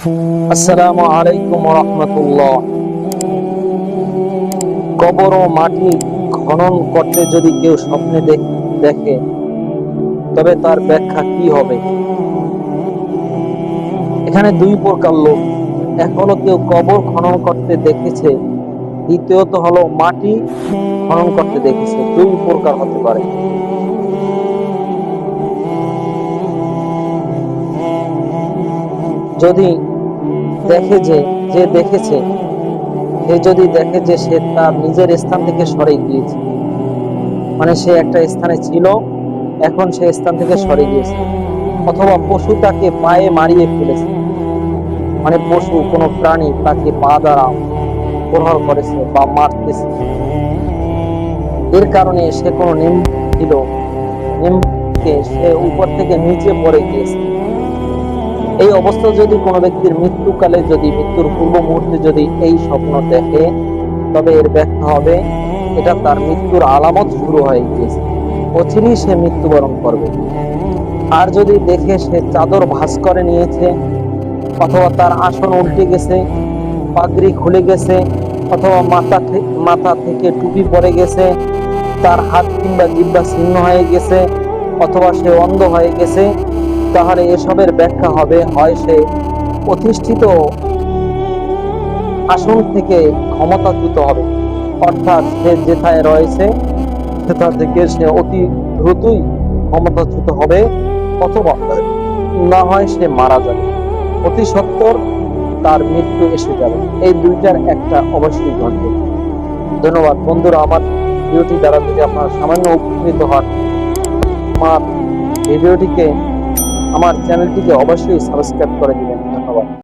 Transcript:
আসসালামু আলাইকুম ওয়া রাহমাতুল্লাহ। কবর ও মাটি খনন করতে যদি কেউ স্বপ্নে দেখে, তবে তার ব্যাখ্যা কি হবে? এখানে দুই প্রকার লোক। এক হলো কেউ কবর খনন করতে দেখেছে, দ্বিতীয়ত হলো মাটি খনন করতে দেখেছে। দুই প্রকার হতে পারে। যদি দেখে যে দেখেছে, সে যদি দেখে যে সে তার নিজের স্থান থেকে সরে গিয়েছে, মানে সে একটা স্থানে ছিল, এখন সে স্থান থেকে সরে গিয়েছে, অথবা পশু তাকে পায়ে মারিয়ে ফেলেছে, মানে পশু কোনো প্রাণী তাকে পা দ্বারা প্রহার করেছে বা মারতেছে, এর কারণে সে কোনো নিম ছিল, নিমকে সে উপর থেকে নিচে পড়ে গিয়েছে। এই অবস্থা যদি কোনো ব্যক্তির মৃত্যুকালে, যদি মৃত্যুর পূর্ব মুহূর্তে যদি এই স্বপ্ন দেখে, তবে এর ব্যাখ্যা হবে এটা তার মৃত্যুর আলামত শুরু হয়ে গিয়েছে, অচিরেই সে মৃত্যুবরণ করবে। আর যদি দেখে সে চাদর ভাঁজ করে নিয়েছে, অথবা তার আসন উল্টে গেছে, পাগড়ি খুলে গেছে, অথবা মাথা থেকে টুপি পড়ে গেছে, তার হাত কিংবা জিহ্বা ছিন্ন হয়ে গেছে, অথবা সে অন্ধ হয়ে গেছে, তাহলে এসবের ব্যাখ্যা হবে হয় সে প্রতিষ্ঠিত আসন থেকে ক্ষমতাচ্যুত হবে, অর্থাৎ সে যেথায় রয়েছে সেটা থেকে সে অতি দ্রুতই ক্ষমতাচ্যুত হবে, অথবা না হয় সে মারা যাবে, অতি সত্বর তার মৃত্যু এসে যাবে। এই দুইটার একটা অবশ্যই ঘটবে। ধন্যবাদ বন্ধুরা, আমার ভিডিওটি দ্বারা যদি আপনারা সামান্য উপকৃত হন, আমার ভিডিওটিকে, আমার চ্যানেলটিকে অবশ্যই সাবস্ক্রাইব করে দিবেন।